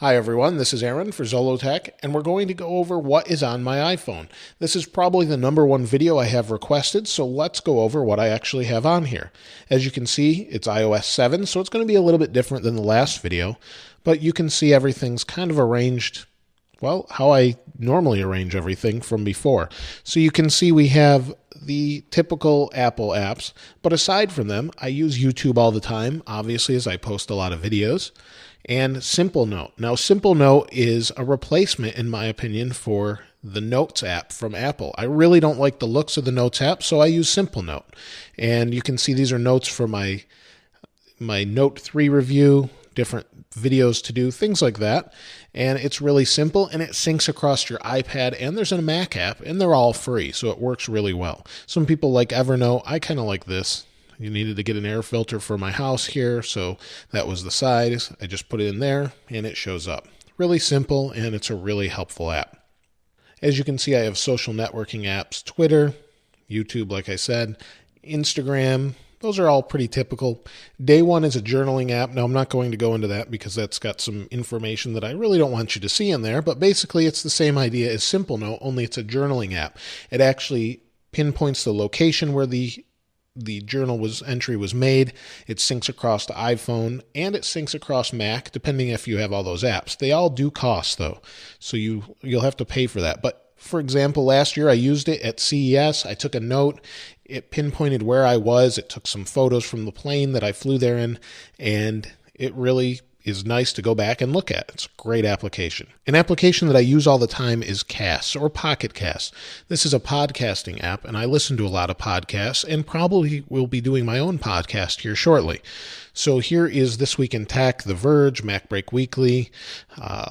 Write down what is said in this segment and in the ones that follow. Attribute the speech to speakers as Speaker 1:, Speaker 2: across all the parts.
Speaker 1: Hi everyone, this is Aaron for Zollotech, and we're going to go over what is on my iPhone. This is probably the number one video I have requested, so let's go over what I actually have on here. As you can see, it's iOS 7, so it's going to be a little bit different than the last video, but you can see everything's kind of arranged, well, how I normally arrange everything from before. So you can see we have the typical Apple apps, but aside from them, I use YouTube all the time, obviously, as I post a lot of videos. And Simple Note. Now, Simple Note is a replacement, in my opinion, for the Notes app from Apple. I really don't like the looks of the Notes app, so I use Simple Note. And you can see these are notes for my Note 3 review, different videos to do, things like that. And it's really simple, and it syncs across your iPad, and there's a Mac app, and they're all free, so it works really well. Some people like Evernote. I kind of like this. You needed to get an air filter for my house here, so that was the size. I just put it in there, and it shows up. Really simple, and it's a really helpful app. As you can see, I have social networking apps, Twitter, YouTube, like I said, Instagram. Those are all pretty typical. Day One is a journaling app. Now, I'm not going to go into that because that's got some information that I really don't want you to see in there, but basically it's the same idea as Simple Note, only it's a journaling app. It actually pinpoints the location where the entry was made. It syncs across the iPhone, and it syncs across Mac, depending if you have all those apps. They all do cost, though, so you'll have to pay for that. But for example, last year I used it at CES. I took a note. It pinpointed where I was. It took some photos from the plane that I flew there in, and it really is nice to go back and look at. It's a great application. An application that I use all the time is Cast or Pocket Cast. This is a podcasting app, and I listen to a lot of podcasts and probably will be doing my own podcast here shortly. So here is This Week in Tech, The Verge, MacBreak Weekly,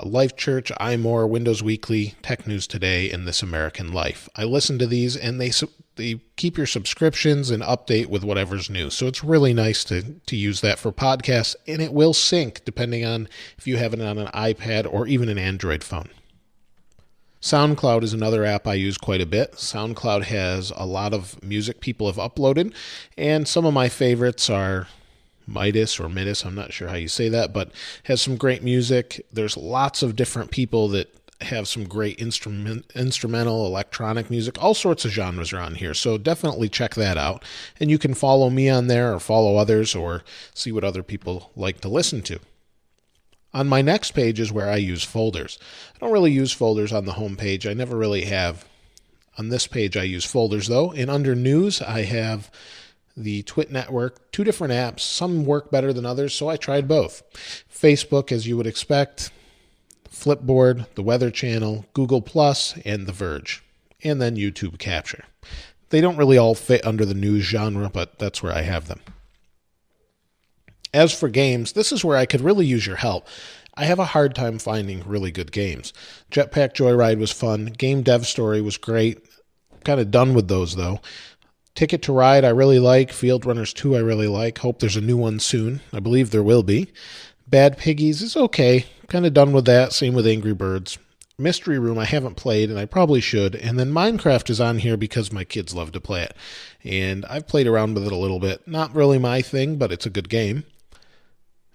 Speaker 1: Life Church, iMore, Windows Weekly, Tech News Today, and This American Life. I listen to these, and they keep your subscriptions and update with whatever's new. So it's really nice to use that for podcasts, and it will sync depending on if you have it on an iPad or even an Android phone. SoundCloud is another app I use quite a bit. SoundCloud has a lot of music people have uploaded, and some of my favorites are Midas or Midas, I'm not sure how you say that, but has some great music. There's lots of different people that have some great instrumental, electronic music. All sorts of genres are on here, so definitely check that out. And you can follow me on there or follow others or see what other people like to listen to. On my next page is where I use folders. I don't really use folders on the home page. I never really have. On this page, I use folders, though. And under News, I have the Twit Network, two different apps. Some work better than others, so I tried both. Facebook, as you would expect, Flipboard, the Weather Channel, Google+, and The Verge, and then YouTube Capture. They don't really all fit under the news genre, but that's where I have them. As for games, this is where I could really use your help. I have a hard time finding really good games. Jetpack Joyride was fun. Game Dev Story was great. Kind of done with those, though. Ticket to Ride I really like. Field Runners 2 I really like. Hope there's a new one soon. I believe there will be. Bad Piggies is okay. Kind of done with that. Same with Angry Birds. Mystery Room I haven't played, and I probably should. And then Minecraft is on here because my kids love to play it. And I've played around with it a little bit. Not really my thing, but it's a good game.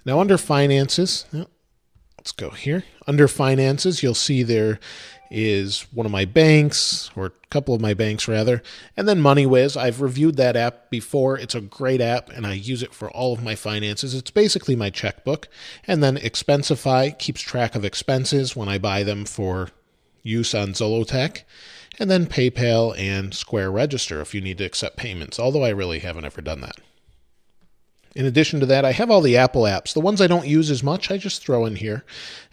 Speaker 1: Now under Finances, let's go here. Under Finances, you'll see there is one of my banks, or a couple of my banks rather, and then MoneyWiz. I've reviewed that app before. It's a great app, and I use it for all of my finances. It's basically my checkbook. And then Expensify keeps track of expenses when I buy them for use on Zollotech. And then PayPal and Square Register if you need to accept payments, although I really haven't ever done that. In addition to that, I have all the Apple apps. The ones I don't use as much, I just throw in here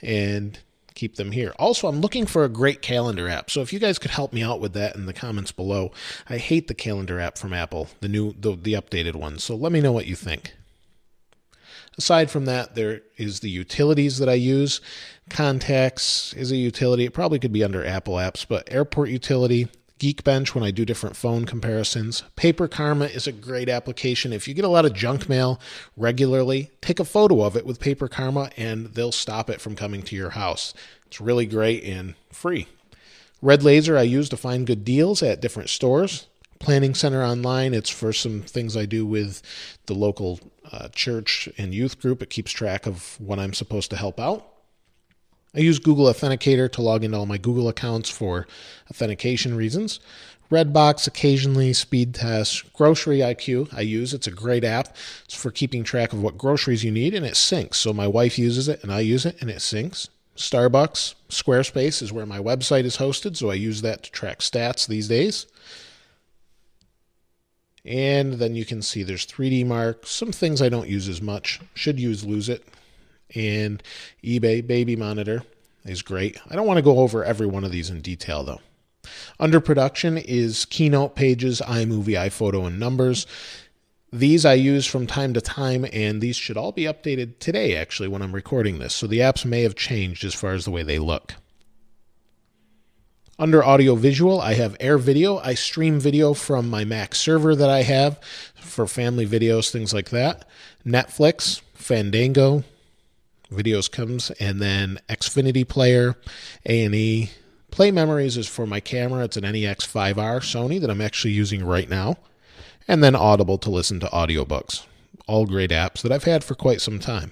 Speaker 1: and keep them here. Also, I'm looking for a great calendar app, so if you guys could help me out with that in the comments below. I hate the calendar app from Apple, the updated one, so let me know what you think. Aside from that, there is the utilities that I use. Contacts is a utility. It probably could be under Apple apps, but Airport Utility, Geekbench when I do different phone comparisons. Paper Karma is a great application. If you get a lot of junk mail regularly, take a photo of it with Paper Karma and they'll stop it from coming to your house. It's really great and free. Red Laser I use to find good deals at different stores. Planning Center Online, it's for some things I do with the local church and youth group. It keeps track of what I'm supposed to help out. I use Google Authenticator to log into all my Google accounts for authentication reasons. Redbox occasionally, Speed Test, Grocery IQ I use. It's a great app. It's for keeping track of what groceries you need, and it syncs. So my wife uses it, and I use it, and it syncs. Starbucks, Squarespace is where my website is hosted, so I use that to track stats these days. And then you can see there's 3D Mark, some things I don't use as much. Should use Lose It. And eBay Baby Monitor is great. I don't want to go over every one of these in detail, though. Under production is Keynote, Pages, iMovie, iPhoto, and Numbers. These I use from time to time, and these should all be updated today, actually, when I'm recording this. So the apps may have changed as far as the way they look. Under audio visual, I have Air Video. I stream video from my Mac server that I have for family videos, things like that. Netflix, Fandango, videos comes, and then Xfinity Player, A&E. Play Memories is for my camera. It's an NEX5R Sony that I'm actually using right now. And then Audible to listen to audiobooks. All great apps that I've had for quite some time.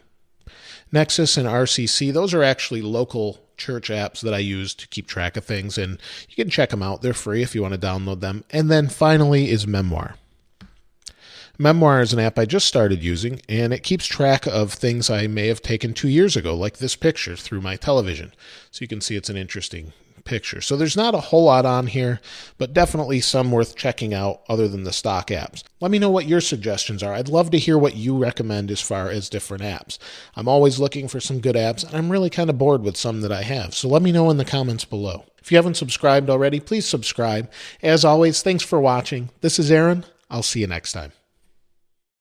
Speaker 1: Nexus and RCC, those are actually local church apps that I use to keep track of things, and you can check them out. They're free if you want to download them. And then finally is Memoir. Memoir is an app I just started using, and it keeps track of things I may have taken 2 years ago, like this picture through my television. So you can see it's an interesting picture. So there's not a whole lot on here, but definitely some worth checking out other than the stock apps. Let me know what your suggestions are. I'd love to hear what you recommend as far as different apps. I'm always looking for some good apps, and I'm really kind of bored with some that I have. So let me know in the comments below. If you haven't subscribed already, please subscribe. As always, thanks for watching. This is Aaron. I'll see you next time.